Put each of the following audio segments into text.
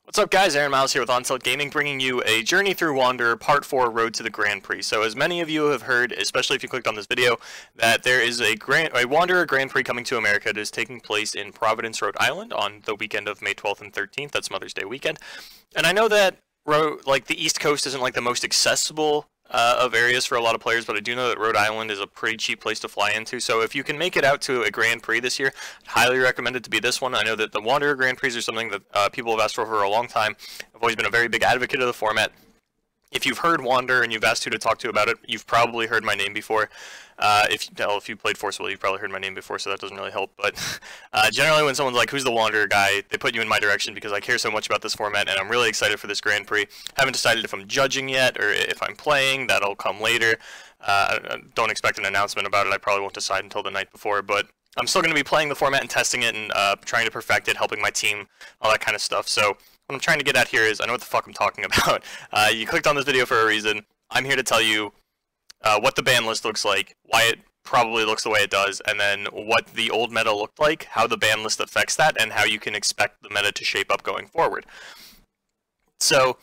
What's up guys, Aaron Miles here with Onslaught Gaming, bringing you a Journey Through Wanderer Part 4 Road to the Grand Prix. So as many of you have heard, especially if you clicked on this video, that there is a Wanderer Grand Prix coming to America that is taking place in Providence, Rhode Island on the weekend of May 12th and 13th. That's Mother's Day weekend. And I know that the East Coast isn't like the most accessible of areas for a lot of players, but I do know that Rhode Island is a pretty cheap place to fly into. So if you can make it out to a Grand Prix this year, I'd highly recommend it to be this one. I know that the Wanderer Grand Prix are something that people have asked for a long time. I've always been a very big advocate of the format. If you've heard Wanderer and you've asked who to talk to about it, you've probably heard my name before. If you played Forceful, you've probably heard my name before, so that doesn't really help. But generally when someone's like, who's the Wanderer guy, they put you in my direction because I care so much about this format, and I'm really excited for this Grand Prix. Haven't decided if I'm judging yet, or if I'm playing. That'll come later. Don't expect an announcement about it. I probably won't decide until the night before, but I'm still going to be playing the format and testing it and trying to perfect it, helping my team, all that kind of stuff. So what I'm trying to get at here is, I know what the fuck I'm talking about. You clicked on this video for a reason. I'm here to tell you what the ban list looks like, why it probably looks the way it does, and then what the old meta looked like, how the ban list affects that, and how you can expect the meta to shape up going forward. So,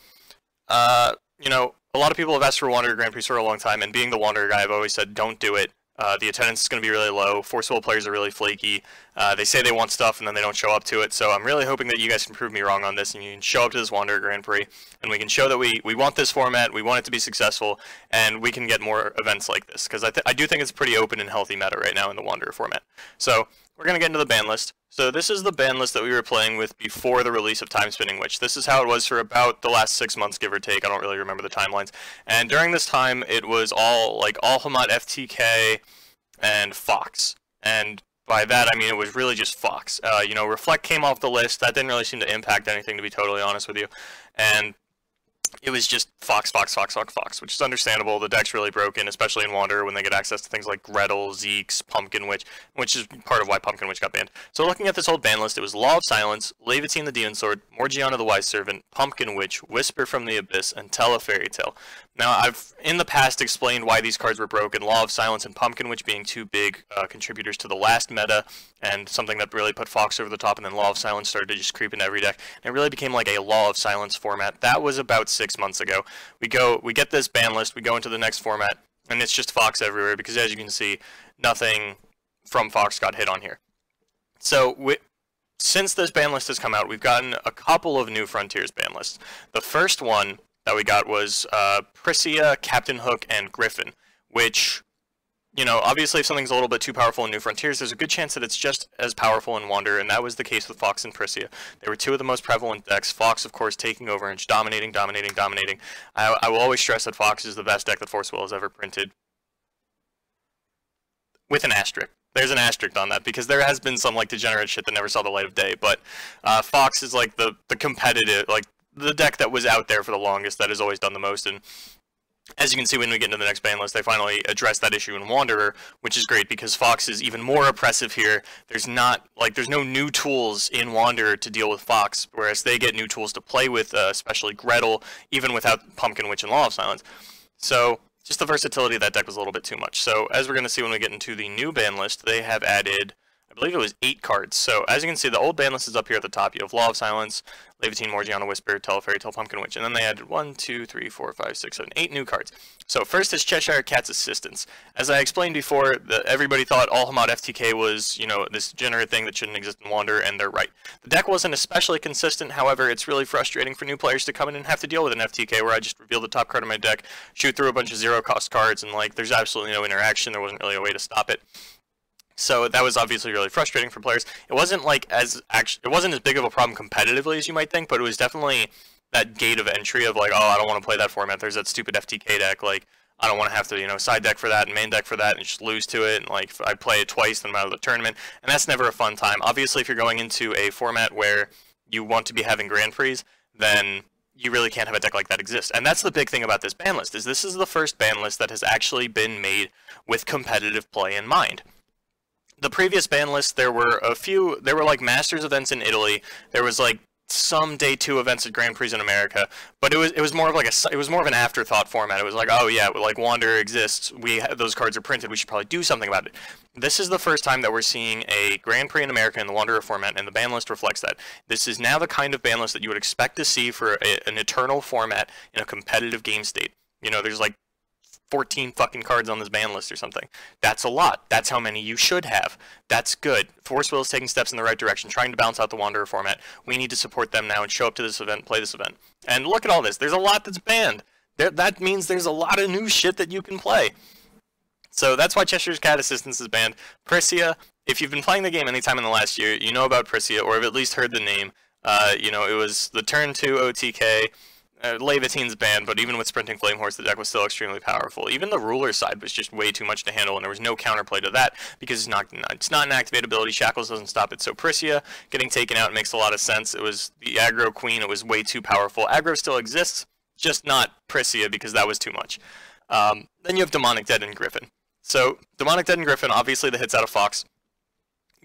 you know, a lot of people have asked for Wanderer Grand Prix for a long time, and being the Wanderer guy, I've always said don't do it. The attendance is going to be really low. Forceful players are really flaky. They say they want stuff and then they don't show up to it. So I'm really hoping that you guys can prove me wrong on this and you can show up to this Wanderer Grand Prix and we can show that we want this format, we want it to be successful, and we can get more events like this. Because I do think it's a pretty open and healthy meta right now in the Wanderer format. So we're going to get into the ban list. So this is the ban list that we were playing with before the release of Time Spinning Witch. This is how it was for about the last 6 months, give or take. I don't really remember the timelines. And during this time, it was all like Alhamat, FTK, and Fox. And by that, I mean it was really just Fox. You know, Reflect came off the list. That didn't really seem to impact anything, to be totally honest with you. And it was just Fox, which is understandable. The deck's really broken, especially in Wanderer when they get access to things like Gretel, Zeke's, Pumpkin Witch, which is part of why Pumpkin Witch got banned. So looking at this old ban list, it was Law of Silence, Levitine the Demon Sword, Morgiana the Wise Servant, Pumpkin Witch, Whisper from the Abyss, and Tell a Fairy Tale. Now, I've in the past explained why these cards were broken, Law of Silence and Pumpkin Witch being two big contributors to the last meta, and something that really put Fox over the top, and then Law of Silence started to just creep into every deck. And it really became like a Law of Silence format. That was about 6 months ago. We get this ban list, we go into the next format, and it's just Fox everywhere, because as you can see, nothing from Fox got hit on here. So, since this ban list has come out, we've gotten a couple of new Frontiers ban lists. The first one that we got was Priscia, Captain Hook, and Griffin, which, you know, obviously if something's a little bit too powerful in New Frontiers, there's a good chance that it's just as powerful in Wanderer, and that was the case with Fox and Priscia. They were two of the most prevalent decks, Fox, of course, taking over and just dominating. I will always stress that Fox is the best deck that Forceful has ever printed, with an asterisk. There's an asterisk on that, because there has been some, like, degenerate shit that never saw the light of day, but Fox is, like, the competitive, like, the deck that was out there for the longest, that has always done the most, and as you can see when we get into the next ban list, they finally addressed that issue in Wanderer, which is great because Fox is even more oppressive here. There's no new tools in Wanderer to deal with Fox, whereas they get new tools to play with, especially Gretel, even without Pumpkin Witch and Law of Silence. So just the versatility of that deck was a little bit too much. So as we're going to see when we get into the new ban list, they have added, I believe it was 8 cards. So as you can see, the old ban list is up here at the top. You have Law of Silence, Levitine, Morgiana, Whisper, Tell a Fairy Tale, Pumpkin Witch, and then they added 1, 2, 3, 4, 5, 6, 7, 8 new cards. So first is Cheshire Cat's Assistance. As I explained before, everybody thought Alhamat FTK was, you know, this degenerate thing that shouldn't exist in Wanderer, and they're right. The deck wasn't especially consistent, however, it's really frustrating for new players to come in and have to deal with an FTK where I just reveal the top card of my deck, shoot through a bunch of zero-cost cards, and, like, there's absolutely no interaction. There wasn't really a way to stop it. So that was obviously really frustrating for players. It wasn't like it wasn't as big of a problem competitively as you might think, but it was definitely that gate of entry of like, oh, I don't want to play that format. There's that stupid FTK deck. Like, I don't want to have to, you know, side deck for that and main deck for that and just lose to it. And like, if I play it twice, then I'm out of the tournament. And that's never a fun time. Obviously, if you're going into a format where you want to be having Grand Prix, then you really can't have a deck like that exist. And that's the big thing about this ban list, is this is the first ban list that has actually been made with competitive play in mind. The previous ban list, there were like Masters events in Italy. There was like some day 2 events at Grand Prix in America, but it was more of like it was more of an afterthought format. It was like, oh yeah, like Wanderer exists, those cards are printed, we should probably do something about it. This is the first time that we're seeing a Grand Prix in America in the Wanderer format, and the ban list reflects that. This is now the kind of ban list that you would expect to see for an Eternal format in a competitive game state. You know, there's like 14 fucking cards on this ban list or something. That's a lot. That's how many you should have. That's good. Force Will is taking steps in the right direction, trying to balance out the Wanderer format. We need to support them now and show up to this event, play this event. And look at all this. There's a lot that's banned. That means there's a lot of new shit that you can play. So that's why Cheshire's Cat Assistance is banned. Prisia, if you've been playing the game anytime in the last year, you know about Prisia, or have at least heard the name. You know, it was the turn 2 OTK. Levitine's banned, but even with Sprinting Flame Horse, the deck was still extremely powerful. Even the ruler side was just way too much to handle, and there was no counterplay to that because it's not an activate ability. Shackles doesn't stop it. So Prisia getting taken out makes a lot of sense. It was the aggro queen. It was way too powerful. Aggro still exists, just not Prisia because that was too much. Then you have Demonic Dead and Griffin. So Demonic Dead and Griffin, obviously the hits out of Fox.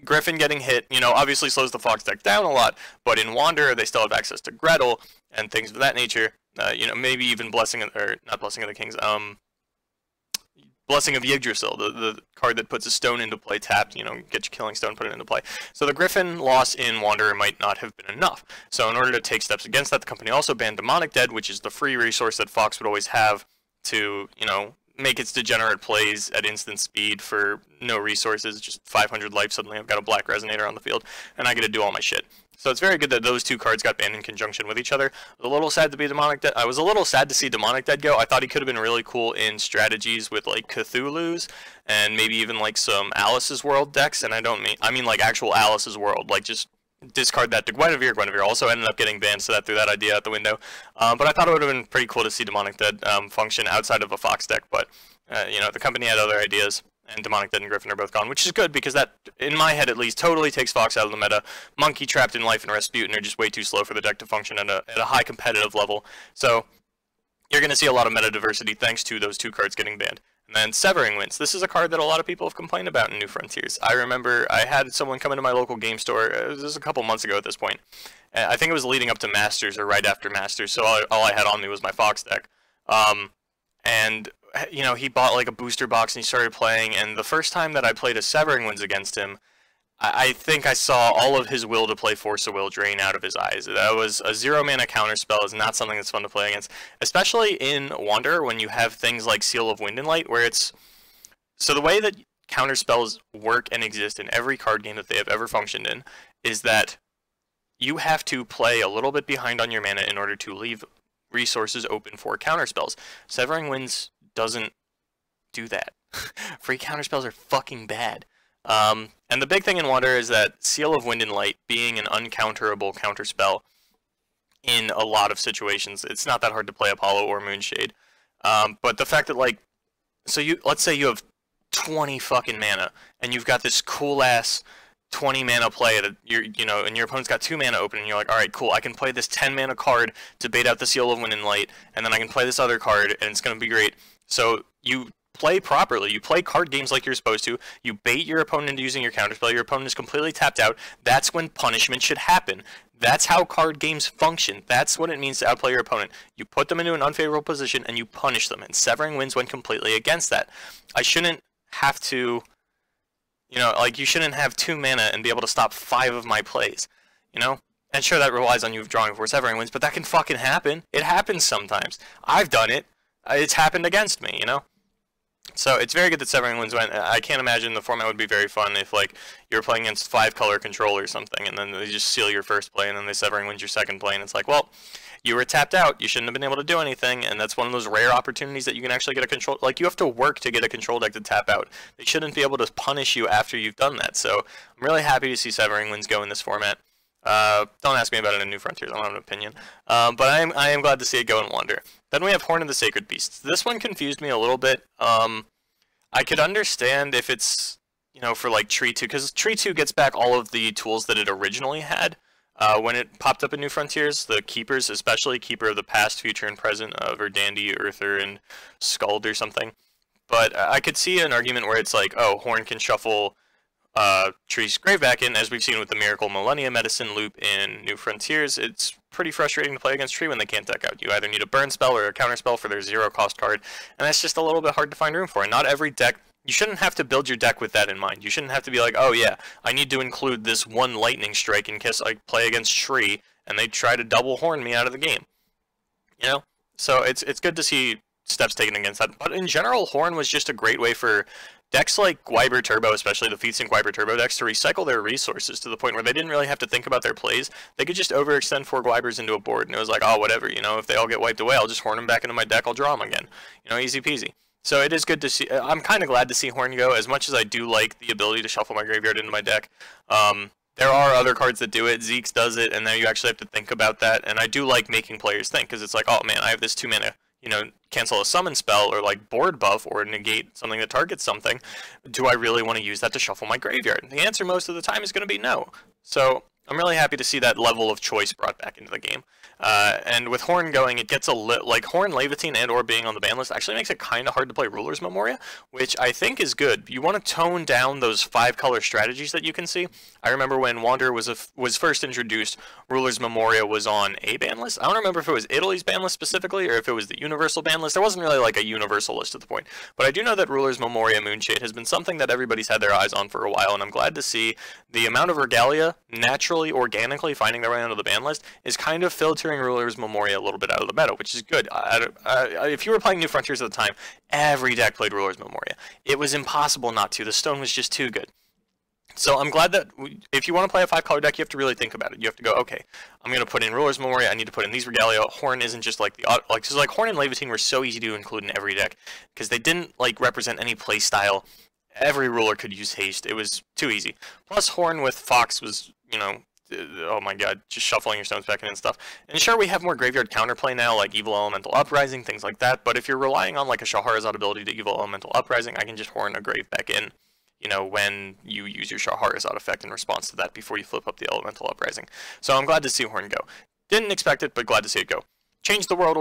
Griffin getting hit, you know, obviously slows the Fox deck down a lot, but in Wanderer they still have access to Gretel and things of that nature. You know, maybe even Blessing of the Kings, Blessing of Yggdrasil, the card that puts a stone into play tapped, you know, get your killing stone, put it into play. So the Griffin loss in Wanderer might not have been enough. So in order to take steps against that, the company also banned Demonic Dead, which is the free resource that Fox would always have to, you know, make its degenerate plays at instant speed for no resources, just 500 life. Suddenly I've got a black resonator on the field, and I get to do all my shit. So it's very good that those two cards got banned in conjunction with each other. I was a little sad to be Demonic Dead. I was a little sad to see Demonic Dead go. I thought he could have been really cool in strategies with like Cthulhu's and maybe even like some Alice's World decks. And I mean like actual Alice's World, like just discard that to Guinevere. Guinevere also ended up getting banned, so that threw that idea out the window. But I thought it would have been pretty cool to see Demonic Dead function outside of a Fox deck. But you know, the company had other ideas, and Demonic Dead and Griffin are both gone, which is good because that, in my head at least, totally takes Fox out of the meta. Monkey, Trapped in Life, and Rasputin are just way too slow for the deck to function at a high competitive level. So you're going to see a lot of meta diversity thanks to those two cards getting banned. And then Severing Winds. This is a card that a lot of people have complained about in New Frontiers. I remember I had someone come into my local game store, this was a couple months ago at this point. I think it was leading up to Masters or right after Masters, so all I had on me was my Fox deck. And you know, he bought like a booster box and he started playing, and the first time that I played a Severing Winds against him, I think I saw all of his will to play Force of Will drain out of his eyes. That was a 0-mana counterspell. Is not something that's fun to play against, especially in Wanderer when you have things like Seal of Wind and Light, where it's... So the way that counterspells work and exist in every card game that they have ever functioned in is that you have to play a little bit behind on your mana in order to leave resources open for counterspells. Severing Winds doesn't do that. Free counterspells are fucking bad. And the big thing in Wanderer is that Seal of Wind and Light being an uncounterable counterspell in a lot of situations. It's not that hard to play Apollo or Moonshade. But the fact that, like, so let's say you have 20 fucking mana, and you've got this cool-ass 20 mana play that you know, and your opponent's got 2 mana open, and you're like, all right, cool, I can play this 10 mana card to bait out the Seal of Wind and Light, and then I can play this other card, and it's going to be great. So you play properly. You play card games like you're supposed to. You bait your opponent into using your counterspell. Your opponent is completely tapped out. That's when punishment should happen. That's how card games function. That's what it means to outplay your opponent. You put them into an unfavorable position and you punish them. And Severing Winds went completely against that. I shouldn't have to, you know, like, you shouldn't have 2 mana and be able to stop 5 of my plays, you know? And sure, that relies on you drawing 4 Severing Winds, but that can fucking happen. It happens sometimes. I've done it. It's happened against me, you know? So it's very good that Severing Winds went. I can't imagine the format would be very fun if, like, you were playing against 5-color control or something, and then they just seal your first play, and then they Severing Winds your second play, and it's like, well, you were tapped out, you shouldn't have been able to do anything, and that's one of those rare opportunities that you can actually get a control... Like, you have to work to get a control deck to tap out. They shouldn't be able to punish you after you've done that, so I'm really happy to see Severing Winds go in this format. Don't ask me about it in New Frontiers, I don't have an opinion. But I am glad to see it go in Wander. Then we have Horn of the Sacred Beasts. This one confused me a little bit. I could understand if it's, you know, for like Tree 2, because Tree 2 gets back all of the tools that it originally had when it popped up in New Frontiers. The Keepers, especially Keeper of the Past, Future, and Present of Verdandi, Earther, and Skald or something. But I could see an argument where it's like, oh, Horn can shuffle Tree's Grave back in, as we've seen with the Miracle Millennia Medicine loop in New Frontiers. It's pretty frustrating to play against Tree when they can't deck out. You either need a burn spell or a counter spell for their 0-cost card, and that's just a little bit hard to find room for. And not every deck, you shouldn't have to build your deck with that in mind. You shouldn't have to be like, oh yeah, I need to include this one Lightning Strike in case I play against Tree and they try to double horn me out of the game. You know? So it's good to see steps taken against that. But in general, Horn was just a great way for decks like Gwyber Turbo, especially the Featsync Gwyber Turbo decks, to recycle their resources to the point where they didn't really have to think about their plays. They could just overextend 4 Gwybers into a board, and it was like, oh, whatever, you know, if they all get wiped away, I'll just Horn them back into my deck, I'll draw them again. You know, easy peasy. So it is good to see. I'm kind of glad to see Horn go, as much as I do like the ability to shuffle my graveyard into my deck. There are other cards that do it. Zeke's does it, and now you actually have to think about that. And I do like making players think, because it's like, oh man, I have this 2-mana, you know, cancel a summon spell, or like board buff, or negate something that targets something. Do I really want to use that to shuffle my graveyard? The answer most of the time is going to be no. So I'm really happy to see that level of choice brought back into the game. And with Horn going, it gets a like Horn, Levitine, and or being on the ban list actually makes it kind of hard to play Ruler's Memoria, which I think is good. You want to tone down those 5-color strategies that you can see. I remember when Wanderer was first introduced, Ruler's Memoria was on a ban list. I don't remember if it was Italy's ban list specifically, or if it was the universal ban list. There wasn't really like a universal list at the point. But I do know that Ruler's Memoria Moonshade has been something that everybody's had their eyes on for a while, and I'm glad to see the amount of Regalia naturally, organically finding their way onto the ban list is kind of filtering Ruler's Memoria a little bit out of the meta, which is good. If you were playing New Frontiers at the time, every deck played Ruler's Memoria. It was impossible not to. The stone was just too good. So I'm glad that if you want to play a 5-color deck, you have to really think about it. You have to go, okay, I'm going to put in Ruler's Memoria, I need to put in these Regalia. Horn isn't just like the, so like Horn and Levitine were so easy to include in every deck, because they didn't like represent any play style. Every ruler could use haste. It was too easy. Plus Horn with Fox was, you know, oh my god, just shuffling your stones back in and stuff. And sure, we have more graveyard counterplay now, like Evil Elemental Uprising, things like that, but if you're relying on like a Shahrazad ability to Evil Elemental Uprising, I can just Horn a grave back in, you know, when you use your Shahrazad effect in response to that before you flip up the Elemental Uprising. So I'm glad to see Horn go. Didn't expect it, but glad to see it go. Change the World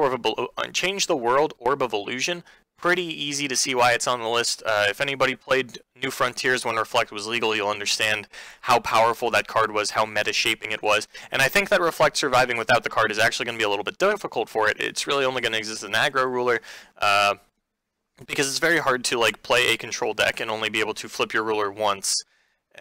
Orb of Illusion. Pretty easy to see why it's on the list. If anybody played New Frontiers when Reflect was legal, you'll understand how powerful that card was, how meta-shaping it was. And I think that Reflect surviving without the card is actually going to be a little bit difficult for it. It's really only going to exist as an aggro ruler, because it's very hard to like play a control deck and only be able to flip your ruler once.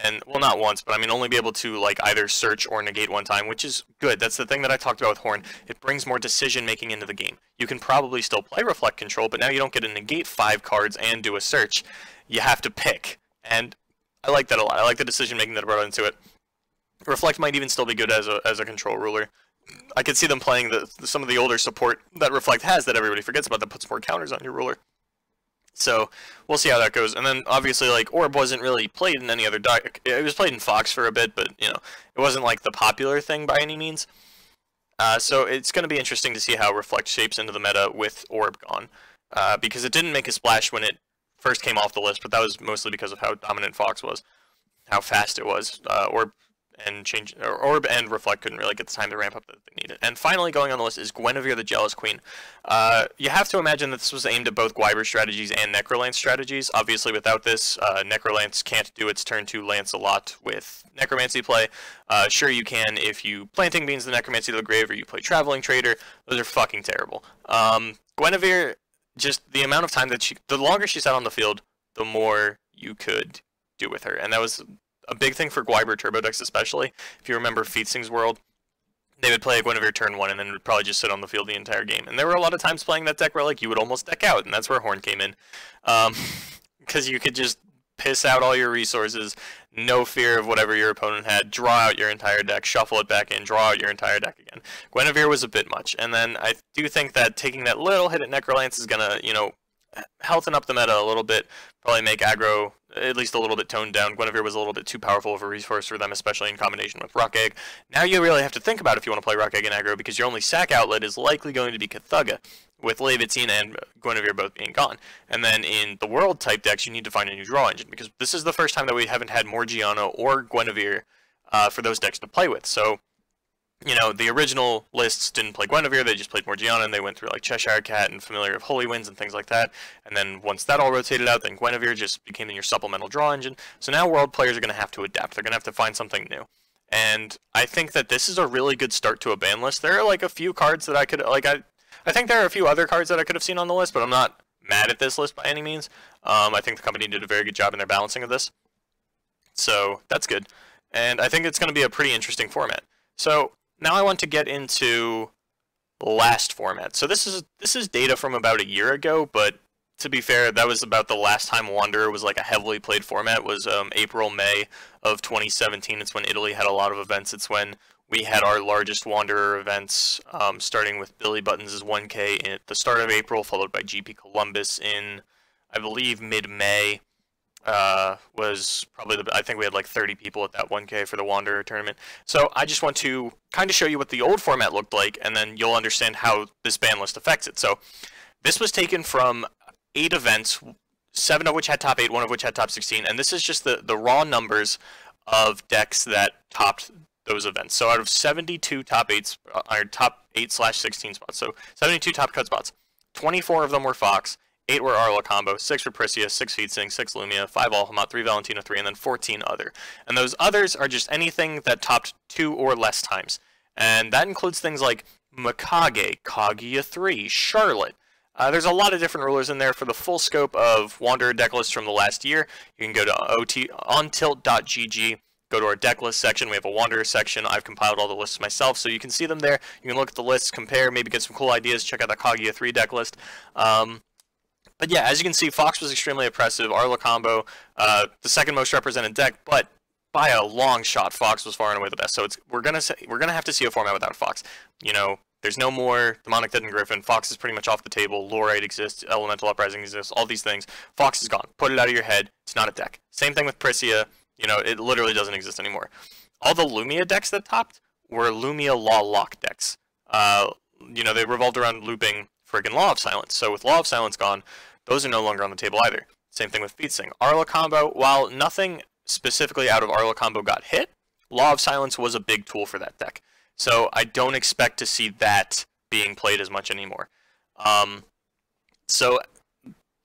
And, well, not once, but I mean only be able to like either search or negate one time, which is good. That's the thing that I talked about with Horn. It brings more decision making into the game. You can probably still play Reflect Control, but now you don't get to negate 5 cards and do a search. You have to pick, and I like that a lot. I like the decision making that brought into it. Reflect might even still be good as a control ruler. I could see them playing some of the older support that Reflect has that everybody forgets about, that puts more counters on your ruler. So we'll see how that goes. And then obviously like Orb wasn't really played in any other deck. It was played in Fox for a bit, but you know, it wasn't like the popular thing by any means. So it's going to be interesting to see how Reflect shapes into the meta with Orb gone, because it didn't make a splash when it first came off the list, but that was mostly because of how dominant Fox was, how fast it was. Orb and Reflect couldn't really get the time to ramp up that they needed. And finally going on the list is Guinevere the Jealous Queen. You have to imagine that this was aimed at both Gwyber strategies and Necrolance strategies. Obviously without this, Necrolance can't do its turn to Lancelot with Necromancy play. Sure you can if you Planting Beans the Necromancy to the grave, or you play Traveling Trader. Those are fucking terrible. Guinevere, just the amount of time that the longer she sat on the field, the more you could do with her. And that was a big thing for Gwyber Turbo decks, especially. If you remember Featsing's World, they would play a Guinevere turn 1 and then would probably just sit on the field the entire game. And there were a lot of times playing that deck where like you would almost deck out, and that's where Horn came in. Because you could just piss out all your resources, no fear of whatever your opponent had, draw out your entire deck, shuffle it back in, draw out your entire deck again. Guinevere was a bit much. And then I do think that taking that little hit at Necrolance is going to, you know, healthen up the meta a little bit, probably make aggro at least a little bit toned down. Guinevere was a little bit too powerful of a resource for them, especially in combination with Rock Egg. Now you really have to think about if you want to play Rock Egg and aggro, because your only sack outlet is likely going to be Cthugha, with Levitine and Guinevere both being gone. And then in the World type decks, you need to find a new draw engine, because this is the first time that we haven't had Morgiana or Guinevere for those decks to play with. So you know, the original lists didn't play Guinevere, they just played Morgiana, and they went through like Cheshire Cat and Familiar of Holy Winds and things like that. And then once that all rotated out, then Guinevere just became your supplemental draw engine. So now World players are going to have to adapt. They're going to have to find something new. And I think that this is a really good start to a ban list. There are like a few cards that I could, like, I think there are a few other cards that I could have seen on the list, but I'm not mad at this list by any means. I think the company did a very good job in their balancing of this. So that's good. And I think it's going to be a pretty interesting format. So now I want to get into the last format. So this is data from about a year ago, but to be fair, that was about the last time Wanderer was like a heavily played format, was April, May of 2017. It's when Italy had a lot of events. It's when we had our largest Wanderer events, starting with Billy Buttons' 1K at the start of April, followed by GP Columbus in, I believe, mid-May. Was probably I think we had like 30 people at that 1K for the Wanderer tournament. So I just want to kind of show you what the old format looked like, and then you'll understand how this ban list affects it. So this was taken from 8 events, 7 of which had top 8, 1 of which had top 16, and this is just the raw numbers of decks that topped those events. So out of 72 top 8s, or top 8/16 spots, so 72 top cut spots, 24 of them were Fox, 8 were Arla combo, 6 were Prisia, 6 Feetsing, 6 Lumia, 5 Alhamat, 3 Valentina 3, and then 14 other. And those others are just anything that topped 2 or less times. And that includes things like Mikage, Kaguya 3, Charlotte. There's a lot of different rulers in there. For the full scope of Wanderer deck lists from the last year, you can go to ontilt.gg, go to our deck list section. We have a Wanderer section. I've compiled all the lists myself, so you can see them there. You can look at the lists, compare, maybe get some cool ideas, check out that Kaguya 3 deck list. But yeah, as you can see, Fox was extremely oppressive. Arla combo, the second most represented deck, but by a long shot, Fox was far and away the best. So we're gonna have to see a format without Fox. You know, there's no more Demonic Dead and Griffin. Fox is pretty much off the table. Lorite exists. Elemental Uprising exists. All these things. Fox is gone. Put it out of your head. It's not a deck. Same thing with Prisia. You know, it literally doesn't exist anymore. All the Lumia decks that topped were Lumia Law Lock decks. You know, they revolved around looping friggin' Law of Silence. So with Law of Silence gone, those are no longer on the table either. Same thing with Feetsing. Arla combo, while nothing specifically out of Arla combo got hit, Law of Silence was a big tool for that deck. So I don't expect to see that being played as much anymore. So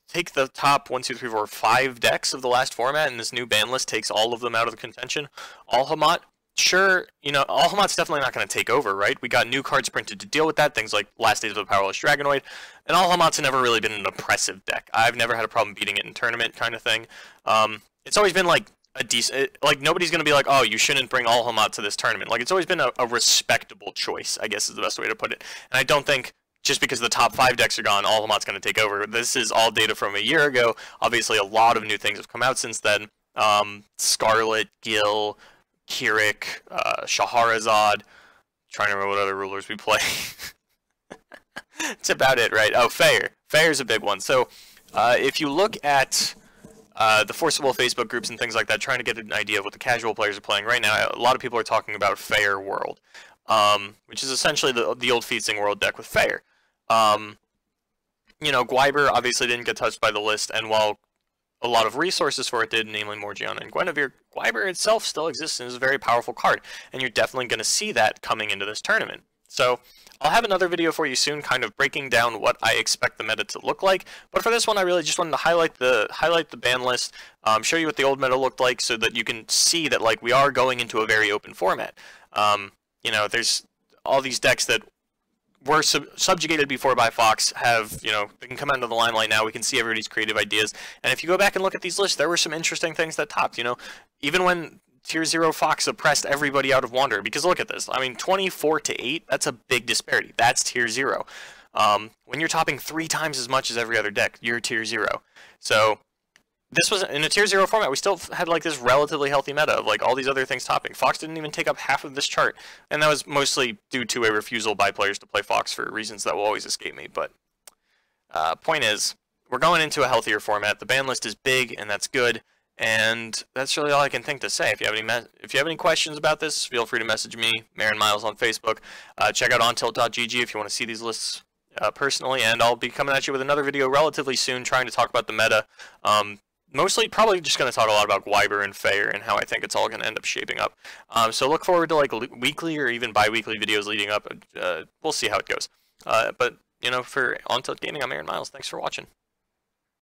take the top 1, 2, 3, 4, 5 decks of the last format, and this new ban list takes all of them out of the contention. Alhamat, sure, you know, Alhamat's definitely not going to take over, right? We got new cards printed to deal with that, things like Last Days of the Powerless Dragonoid, and Alhamat's never really been an oppressive deck. I've never had a problem beating it in tournament kind of thing. It's always been like a decent, like nobody's going to be like, oh, you shouldn't bring Alhamat to this tournament. Like it's always been a respectable choice, I guess is the best way to put it. And I don't think just because the top 5 decks are gone, Alhamat's going to take over. This is all data from a year ago. Obviously, a lot of new things have come out since then. Scarlet, Gil, Kirik, Shahrazad. Trying to remember what other rulers we play. That's about it, right? Oh, Fair. Fair's a big one. So if you look at the Forcible Facebook groups and things like that, trying to get an idea of what the casual players are playing right now, a lot of people are talking about Fair World, which is essentially the old Feetsing World deck with Fair. You know, Guiber obviously didn't get touched by the list, and while a lot of resources for it did, namely Morgiana and Guinevere, Guiber itself still exists and is a very powerful card, and you're definitely going to see that coming into this tournament. So I'll have another video for you soon, kind of breaking down what I expect the meta to look like. But for this one, I really just wanted to highlight the ban list, show you what the old meta looked like, so that you can see that like we are going into a very open format. You know, there's all these decks that were subjugated before by Fox have, you know, they can come into the limelight now. We can see everybody's creative ideas. And if you go back and look at these lists, there were some interesting things that topped, you know, even when Tier 0 Fox oppressed everybody out of Wanderer. Because look at this. I mean, 24-8, that's a big disparity. That's Tier 0. When you're topping 3 times as much as every other deck, you're Tier 0. So this was in a Tier 0 format. We still had like this relatively healthy meta of like all these other things topping. Fox didn't even take up half of this chart, and that was mostly due to a refusal by players to play Fox for reasons that will always escape me. But point is, we're going into a healthier format. The ban list is big, and that's good. And that's really all I can think to say. If you have any questions about this, feel free to message me, Marin Miles on Facebook. Check out ontilt.gg if you want to see these lists personally, and I'll be coming at you with another video relatively soon, trying to talk about the meta. mostly probably just going to talk a lot about Gwyber and Fair and how I think it's all going to end up shaping up. So look forward to like weekly or even bi-weekly videos leading up. We'll see how it goes. But you know, for On Tilt Gaming, I'm Aaron Miles. Thanks for watching.